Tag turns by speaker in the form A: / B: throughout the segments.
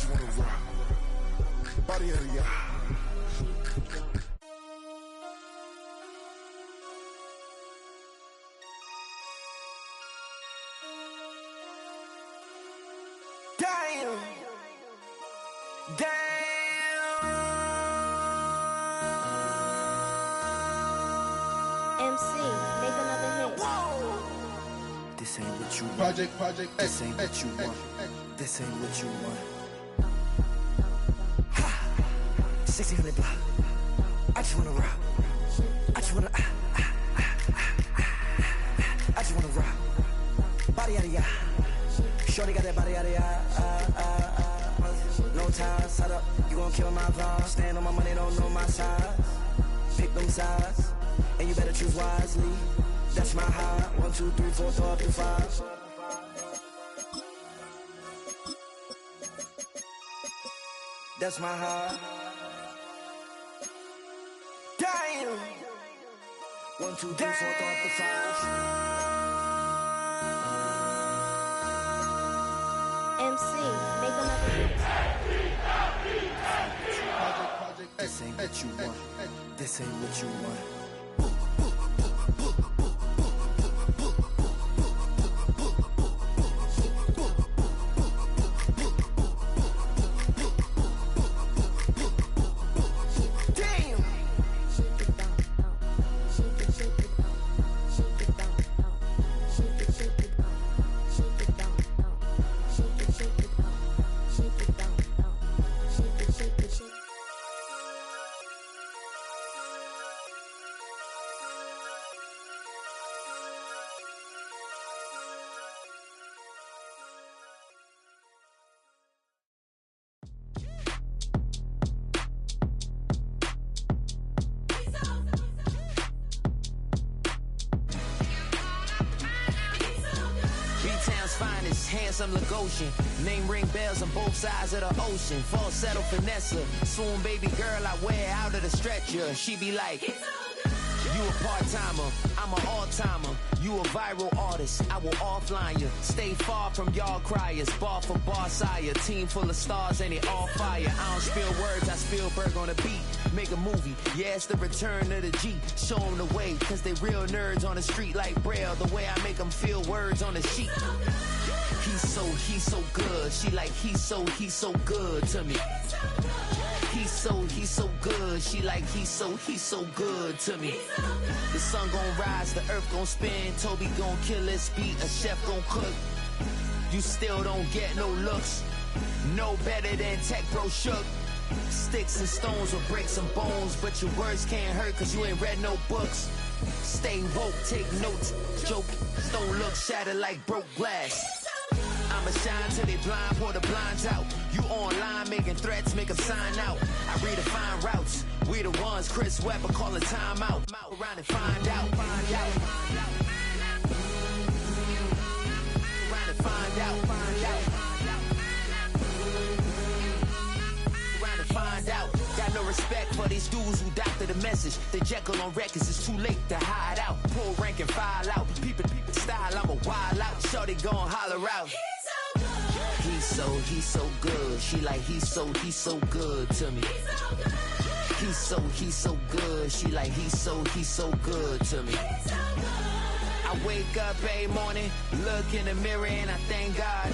A: just wanna rock. Body area.
B: Damn.
C: MC, make another hit.
B: This ain't what you want.
A: Project.
B: This ain't what you want. This ain't what you want. 1600 block. I just wanna rock. I just wanna. I just wanna rock. Body out of ya. Shorty got that body out of ya. No time, set up. You gon' kill my vibe. Stand on my money, don't know my size. Pick them sides, and you better choose wisely. That's my high. 1, 2, 3, 4, throw up to 5. That's my high. Damn. 1, 2, 3, 4, throw up to 5.
C: MC, make another hit.
B: This ain't what you want. This ain't what you want.
D: Handsome Lagosian, name ring bells on both sides of the ocean. Falsetto finesse, swoon baby girl I wear out of the stretcher. She be like, you a part-timer, I'm an all-timer. You a viral artist, I will offline you. Stay far from y'all criers, bar for bar sire. Team full of stars and they all fire. I don't spill words, I Spielberg on a beat. Make a movie, yeah, it's the return of the G. Show them the way, cause they real nerds on the street like Braille. The way I make them feel words on the sheet. He's so good. She like, he's so good to me. He's so good. She like, he's so good to me. The sun gon' rise, the earth gon' spin. Toby gon' kill this beat, a chef gon' cook. You still don't get no looks. No better than Tech Bro Shook. Sticks and stones will break some bones, but your words can't hurt cause you ain't read no books. Stay woke, take notes, joke. Don't look shattered like broke glass. I'ma shine till they blind, pour the blinds out. You online making threats, make them sign out. I redefine routes. We the ones Chris Webber call a timeout. Around and find out. Around and find out. Around and find out. Got no respect for these dudes who doctor the message. The Jekyll on records, it's too late to hide out. Pull rank and file out. People style, I'm a wild out. Shorty gon' holler out. He's so good. She like, he's so good to me. He's so good. She like, he's so good to me. I wake up every morning, look in the mirror and I thank God.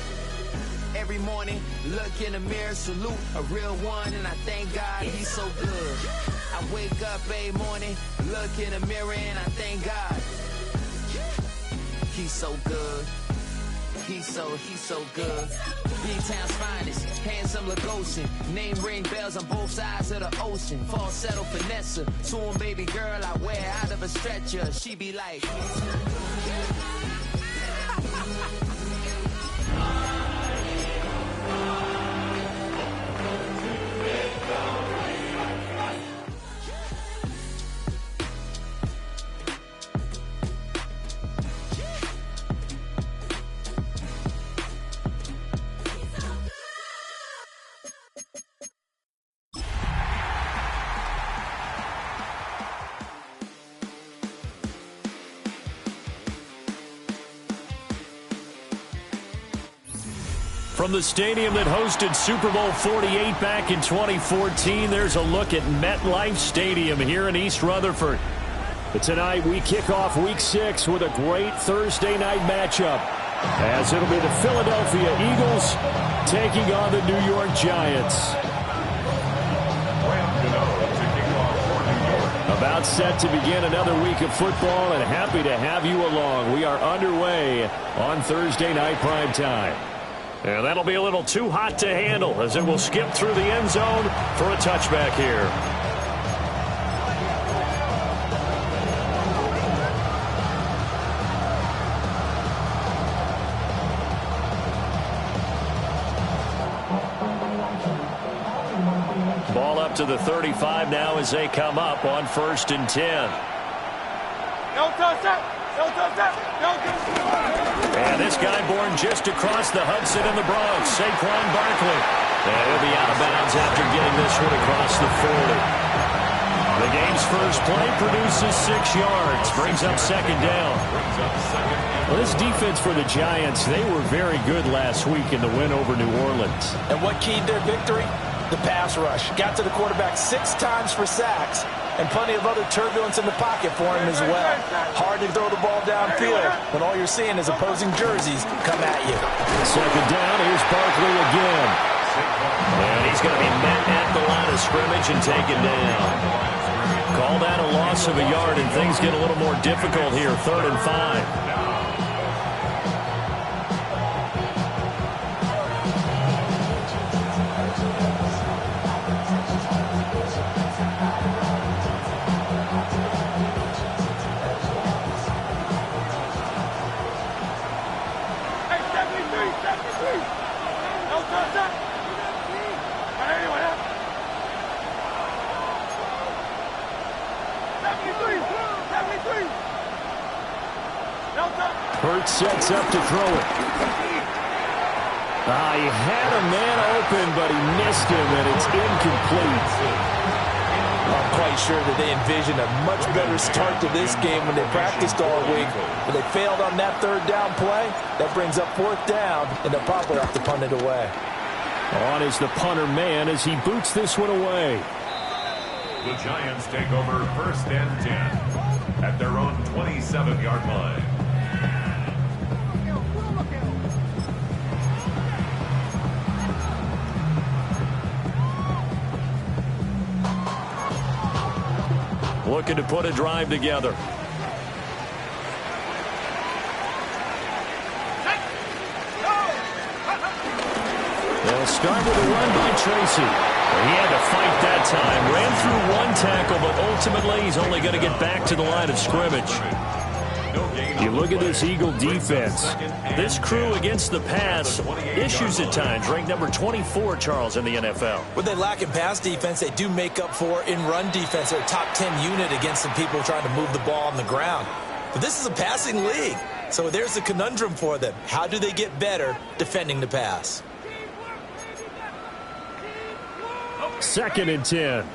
D: Every morning, look in the mirror, salute a real one and I thank God he's so good. I wake up every morning, look in the mirror and I thank God. He's so good. He's so good. B-Town's finest, handsome Lagosian. Name ring bells on both sides of the ocean. Falsetto finesse, swoon baby girl I wear out of a stretcher. She be like,
E: From the stadium that hosted Super Bowl 48 back in 2014, there's a look at MetLife Stadium here in East Rutherford. But tonight we kick off Week 6 with a great Thursday night matchup, as it'll be the Philadelphia Eagles taking on the New York Giants. About set to begin another week of football, and happy to have you along. We are underway on Thursday night prime time. And that'll be a little too hot to handle as it will skip through the end zone for a touchback here. Ball up to the 35 now as they come up on 1st and 10. And this guy born just across the Hudson in the Bronx, Saquon Barkley. And he'll be out of bounds after getting this one across the 40. The game's first play produces 6 yards, brings up 2nd down. Well, this defense for the Giants, they were very good last week in the win over New Orleans.
F: And what keyed their victory? The pass rush. Got to the quarterback 6 times for sacks, and plenty of other turbulence in the pocket for him as well. Hard to throw the ball downfield when all you're seeing is opposing jerseys come at you.
E: 2nd down, here's Barkley again. And he's going to be met at the line of scrimmage and taken down. Call that a loss of a yard, and things get a little more difficult here. 3rd and 5. Hurts sets up to throw it. He had a man open, but he missed him, and it's incomplete.
F: I'm quite sure that they envisioned a much better start to this game when they practiced all week. But they failed on that 3rd down play. That brings up 4th down, and they'll probably have to punt it away.
E: On is the punter man as he boots this one away.
G: The Giants take over 1st and 10 at their own 27-yard line.
E: Looking to put a drive together. They'll start with a run by Tracy. He had to fight that time. Ran through 1 tackle, but ultimately he's only going to get back to the line of scrimmage. You look at this Eagle defense. This crew against the pass, issues at times, ranked number 24, Charles, in the NFL.
F: What they lack in pass defense, they do make up for in run defense. They're a top 10 unit against some people trying to move the ball on the ground. But this is a passing league, so there's a conundrum for them. How do they get better defending the pass?
E: 2nd and 10.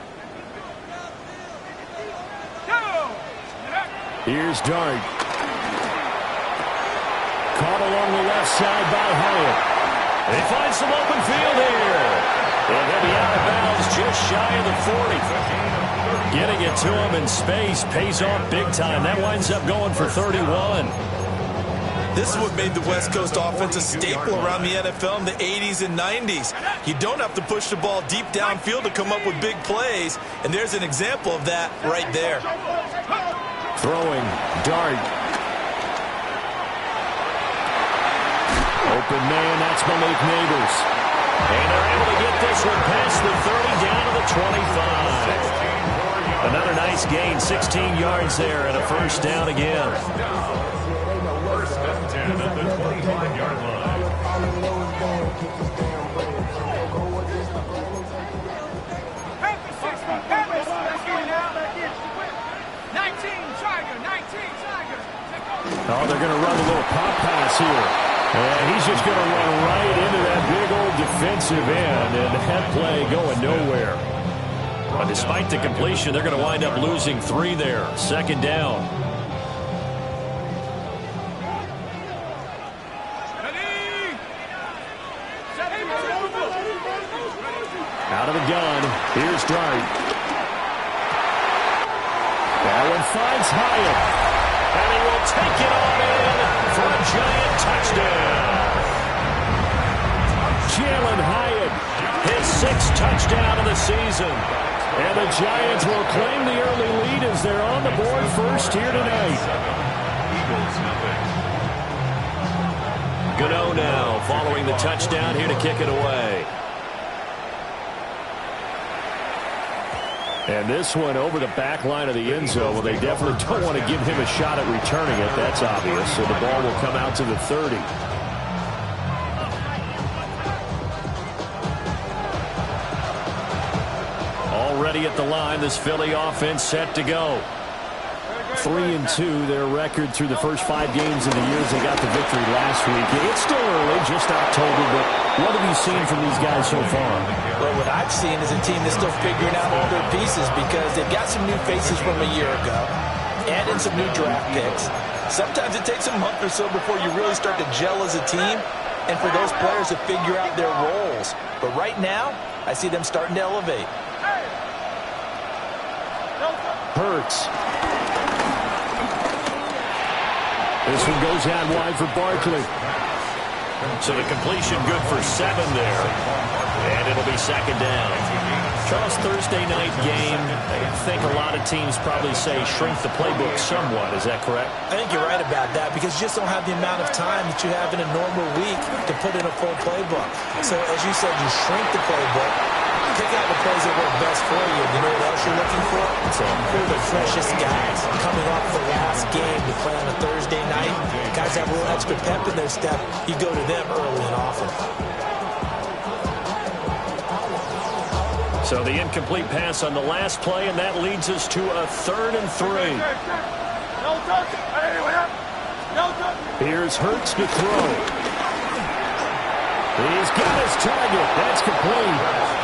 E: Here's Dart. Caught along the left side by Hyatt. They find some open field here. And he'll be out of bounds just shy of the 40. Getting it to him in space pays off big time. That winds up going for 31.
F: This is what made the West Coast offense a staple around the NFL in the 80s and 90s. You don't have to push the ball deep downfield to come up with big plays, and there's an example of that right there.
E: Throwing, Dart. Open man, that's Malik Neighbors. And they're able to get this one past the 30 down to the 25. Another nice gain, 16 yards there, and a 1st down again.
G: 1st and 10 at the 25-yard line.
E: Oh, they're going to run a little pop pass here. And he's just going to run right into that big old defensive end, and that play going nowhere. But despite the completion, they're going to wind up losing 3 there. 2nd down. Out of the gun, here's Dart. Allen finds Hyatt. And he will take it on in for a Giant touchdown. Jalen Hyatt, his 6th touchdown of the season. And the Giants will claim the early lead as they're on the board first here tonight. Gano now following the touchdown here to kick it away. And this one over the back line of the end zone. Well, they definitely don't want to give him a shot at returning it. That's obvious. So the ball will come out to the 30. Already at the line, this Philly offense set to go. 3-2, their record through the first 5 games of the year as they got the victory last week. It's still early, just October, but what have you seen from these guys so far?
F: Well, what I've seen is a team that's still figuring out all their pieces because they've got some new faces from a year ago, add in some new draft picks. Sometimes it takes a month or so before you really start to gel as a team and for those players to figure out their roles. But right now, I see them starting to elevate.
E: Hurts. This one goes out wide for Barkley. So the completion good for 7 there. And it'll be 2nd down. Charles, Thursday night game, I think a lot of teams probably say shrink the playbook somewhat. Is that correct?
F: I think you're right about that because you just don't have the amount of time that you have in a normal week to put in a full playbook. So as you said, you shrink the playbook, pick out the plays that work best for you. You know what else you're looking for? Who are the freshest guys coming off the last game to play on a Thursday night? The guys have a little extra pep in their step. You go to them early and often.
E: So the incomplete pass on the last play, and that leads us to a 3rd and 3. Here's Hurts to throw. He's got his target. That's complete.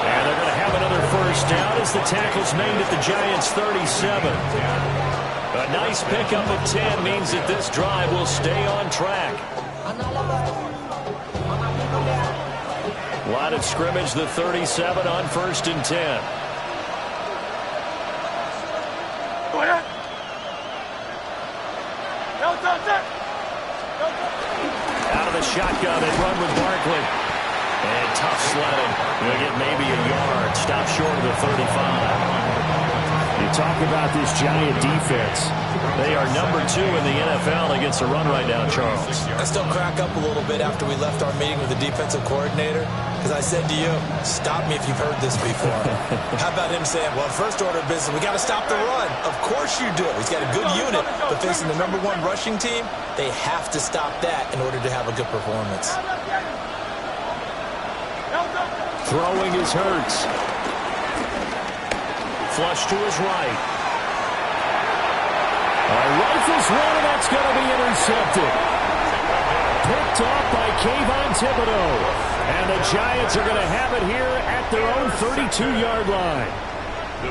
E: And they're going to have another first down as the tackle's made at the Giants' 37. A nice pickup of 10 means that this drive will stay on track. Line of scrimmage, the 37 on 1st and 10. Out of the shotgun, they run with Barkley. And tough sledding. They'll get maybe a yard. Stop short of the 35. You talk about this Giant defense. They are number 2 in the NFL against the run right now, Charles.
F: I still crack up a little bit after we left our meeting with the defensive coordinator because I said to you, stop me if you've heard this before. How about him saying, well, first order of business, we got to stop the run. Of course you do. He's got a good unit, but facing the number 1 rushing team, they have to stop that in order to have a good performance.
E: Throwing is Hurts. Flush to his right. Rifles one, and that's going to be intercepted. Picked off by Kayvon Thibodeau. And the Giants are going to have it here at their own 32-yard line.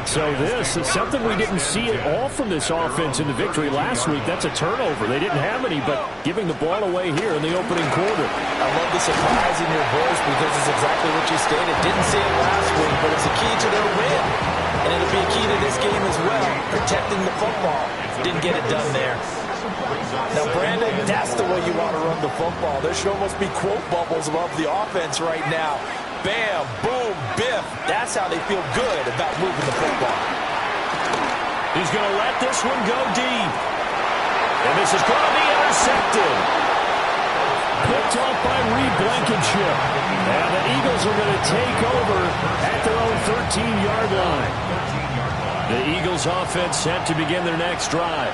E: So this is something we didn't see at all from this offense in the victory last week. That's a turnover. They didn't have any, but giving the ball away here in the opening quarter.
F: I love the surprise in your voice because it's exactly what you stated. Didn't see it last week, but it's a key to their win. And it'll be a key to this game as well, protecting the football. Didn't get it done there. Now, Brandon, that's the way you want to run the football. There should almost be quote bubbles above the offense right now. Bam, boom, biff. That's how they feel good about moving the football.
E: He's going to let this one go deep. And this is going to be intercepted. Picked off by Reed Blankenship. And the Eagles are going to take over at their own 13-yard line. The Eagles offense set to begin their next drive.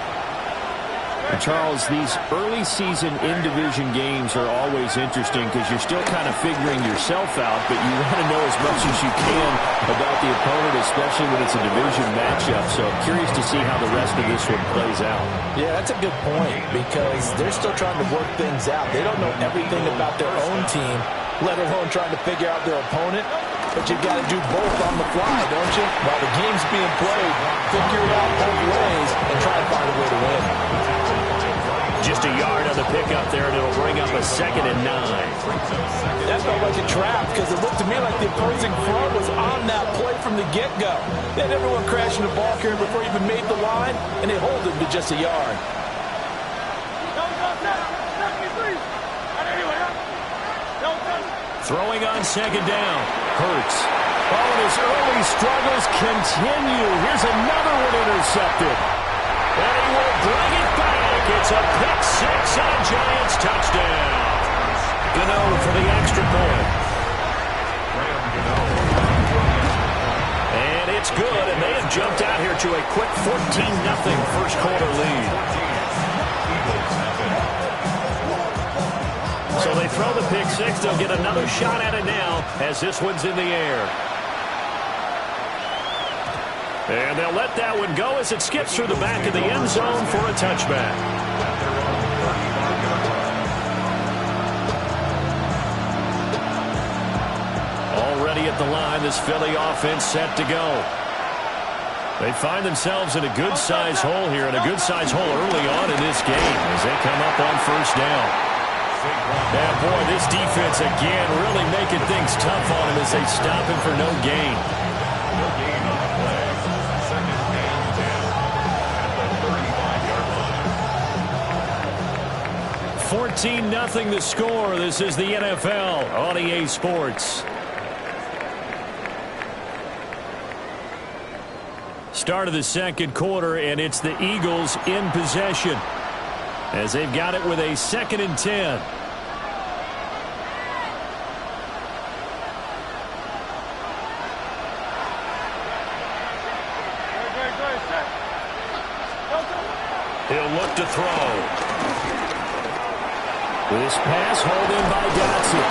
E: And Charles, these early season in-division games are always interesting because you're still kind of figuring yourself out, but you want to know as much as you can about the opponent, especially when it's a division matchup. So I'm curious to see how the rest of this one plays out.
F: Yeah, that's a good point because they're still trying to work things out. They don't know everything about their own team, let alone trying to figure out their opponent. But you've got to do both on the fly, don't you? While the game's being played, figure it out both ways and try to find a way to win.
E: Just a yard on the pickup there, and it'll bring up a 2nd and 9.
F: That felt like a trap because it looked to me like the opposing front was on that from the get-go. They had everyone crashing the ball carrier before he even made the line, and they hold him to just a yard.
E: Throwing on second down. Hurts. Oh, and his early struggles continue. Here's another one intercepted. And he will bring it back. It's a pick six on Giants touchdown. Gano for the extra point. And it's good, and they have jumped out here to a quick 14-0 first quarter lead. So they throw the pick six. They'll get another shot at it now as this one's in the air. And they'll let that one go as it skips through the back of the end zone for a touchback. Already at the line, this Philly offense set to go. They find themselves in a good-sized hole here, and a good-sized hole early on in this game as they come up on first down. Yeah, boy, this defense again really making things tough on him as they stop him for no gain.
G: No gain on the play. Second and 10 at the 35-yard line.
E: 14-0 the score. This is the NFL on EA Sports. Start of the second quarter, and it's the Eagles in possession as they've got it with a 2nd and 10. He'll look to throw. This pass hauled in by Dotson.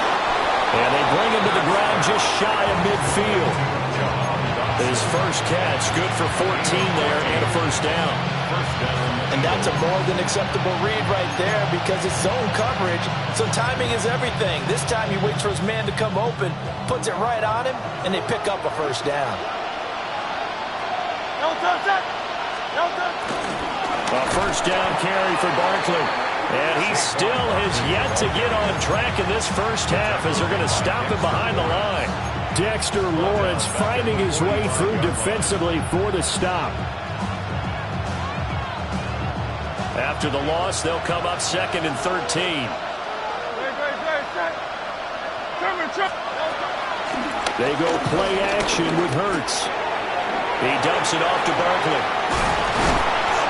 E: And they bring him to the ground just shy of midfield. His first catch, good for 14 there and a first down.
F: And that's a more than acceptable read right there because it's zone coverage, so timing is everything. This time he waits for his man to come open, puts it right on him, and they pick up a first down.
E: A first down carry for Barkley. And he still has yet to get on track in this first half as they're going to stop him behind the line. Dexter Lawrence finding his way through defensively for the stop. After the loss, they'll come up 2nd and 13. They go play action with Hurts. He dumps it off to Barkley.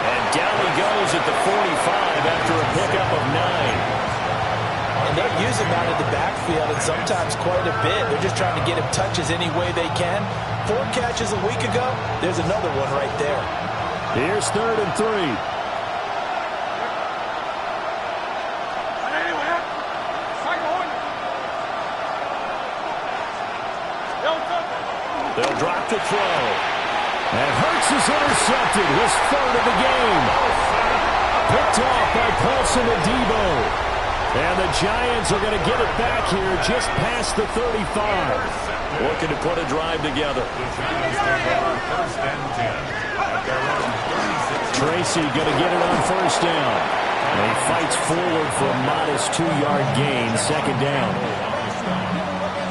E: And down he goes at the 45 after a pickup of 9.
F: And they'll use him out of the backfield and sometimes quite a bit. They're just trying to get him touches any way they can. 4 catches a week ago. There's another one right there.
E: Here's 3rd and 3. They'll drop to throw. And Hurts is intercepted. His 3rd of the game. Picked off by Paulson Adebo. And the Giants are going to get it back here just past the 35. Looking to put a drive together. Tracy going to get it on first down. And he fights forward for a modest 2-yard gain, 2nd down.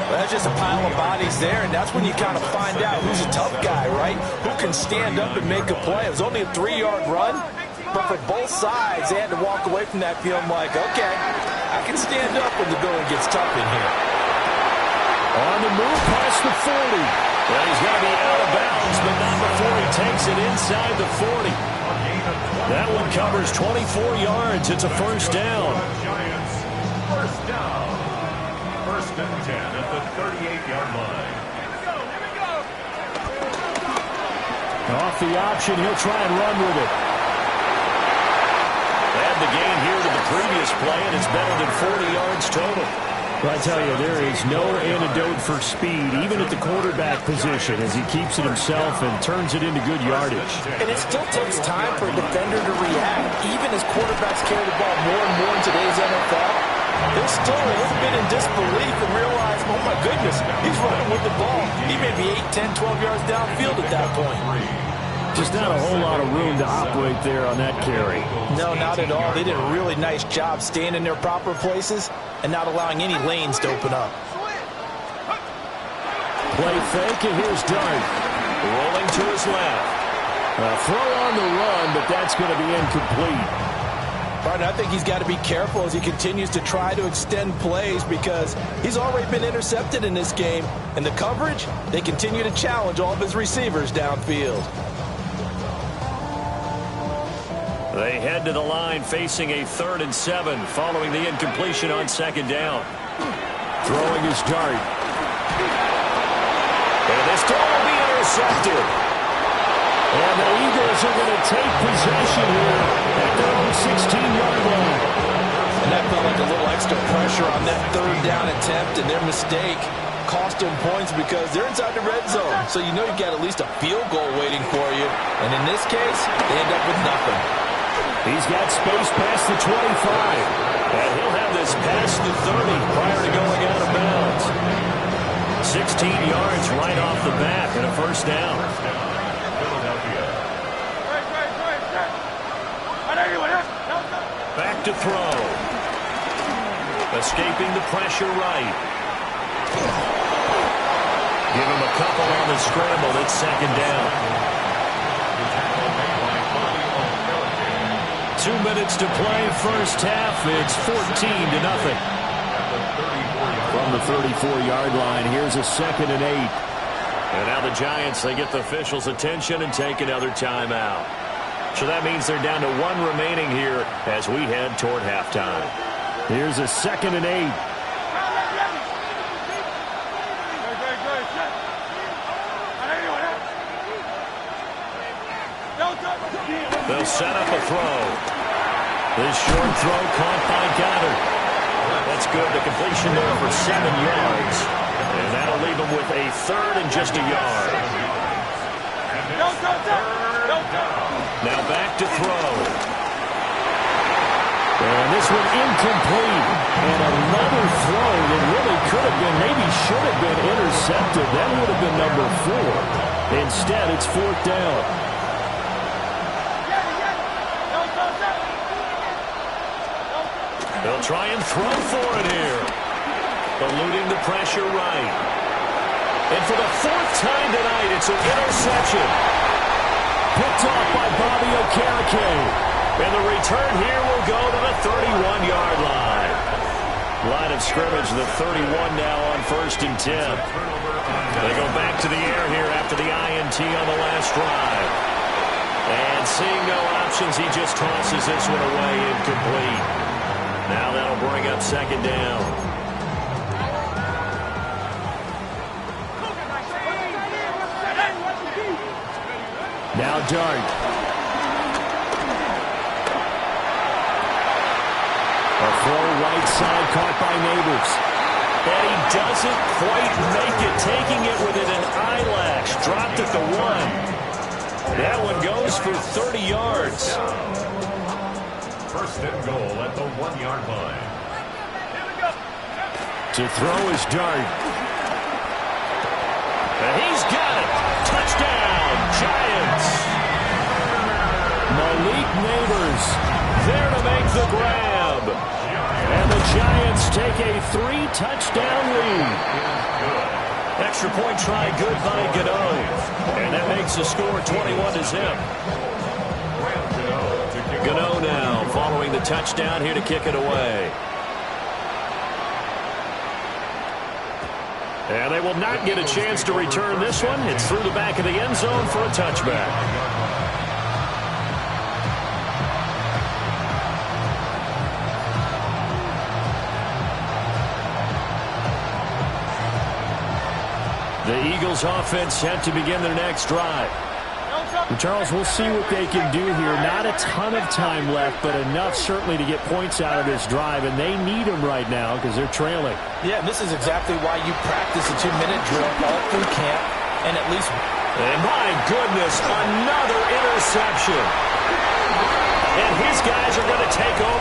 F: Well, that's just a pile of bodies there, and that's when you kind of find out who's a tough guy, right? Who can stand up and make a play. It was only a 3-yard run, but for both sides, they had to walk away from that feeling like, okay, I can stand up when the going gets tough in here.
E: On the move past the 40. Well, he's going to be out of bounds, but not before he takes it inside the 40. That one covers 24 yards. It's a first down.
G: Giants, first down. 1st and 10 at the 38-yard line.
E: Off the option, he'll try and run with it. Add the gain here to the previous play, and it's better than 40 yards total. Well, I tell you, there is no antidote for speed, even at the quarterback position, as he keeps it himself and turns it into good yardage.
F: And it still takes time for a defender to react, even as quarterbacks carry the ball more and more in today's NFL. They're still a little bit in disbelief and realize, oh my goodness, he's running with the ball. He may be 8, 10, 12 yards downfield at that point.
E: Just not a whole lot of room to operate there on that carry.
F: No, not at all. They did a really nice job staying in their proper places and not allowing any lanes to open up.
E: Play fake, and here's Dart. Rolling to his left. A throw on the run, but that's going to be incomplete.
F: Partner, I think he's got to be careful as he continues to try to extend plays because he's already been intercepted in this game. And the coverage, they continue to challenge all of his receivers downfield.
E: They head to the line facing a 3rd and 7 following the incompletion on 2nd down. Throwing his Dart. And this throw will be intercepted. And the Eagles are going to take possession here at their own 16-yard line.
F: And that felt like a little extra pressure on that 3rd down attempt, and their mistake cost them points because they're inside the red zone. So you know you've got at least a field goal waiting for you. And in this case, they end up with nothing.
E: He's got space past the 25. And he'll have this past the 30 prior to going out of bounds. 16 yards right off the bat and a 1st down. Back to throw. Escaping the pressure right. Give him a couple on the scramble. It's 2nd down. 2 minutes to play, 1st half. It's 14-0. From the 34-yard line, here's a 2nd and 8. And now the Giants, they get the officials' attention and take another timeout. So that means they're down to 1 remaining here as we head toward halftime. Here's a 2nd and 8. They'll set up a throw. This short throw caught by Goddard. That's good. The completion there for 7 yards. And that'll leave him with a 3rd and just a yard. Now back to throw. And this one incomplete. And another throw that really could have been, maybe should have been intercepted. That would have been number 4. Instead, it's 4th down. They'll try and throw for it here. Eluding the pressure right. And for the 4th time tonight, it's an interception. Picked off by Bobby Okereke. And the return here will go to the 31-yard line. Line of scrimmage, the 31 now on 1st and 10. They go back to the air here after the INT on the last drive. And seeing no options, he just tosses this one away incomplete. Now that'll bring up 2nd down. Now Dart. A throw right side caught by Neighbors. And he doesn't quite make it, taking it within an eyelash. Dropped at the 1. That one goes for 30 yards.
G: 1st and goal at the 1-yard line.
E: To throw is Dart. And he's got it. Touchdown, Giants. Malik Neighbors there to make the grab. And the Giants take a 3-touchdown lead. Extra point try good by Gano. And that makes the score 21-0. Gano now following the touchdown here to kick it away. And they will not get a chance to return this one. It's through the back of the end zone for a touchback. The Eagles offense set to begin their next drive. Charles, we'll see what they can do here. Not a ton of time left, but enough certainly to get points out of this drive, and they need them right now because they're trailing.
F: Yeah, this is exactly why you practice a 2-minute drill all through camp, and at least...
E: And my goodness, another interception. And his guys are going to take over.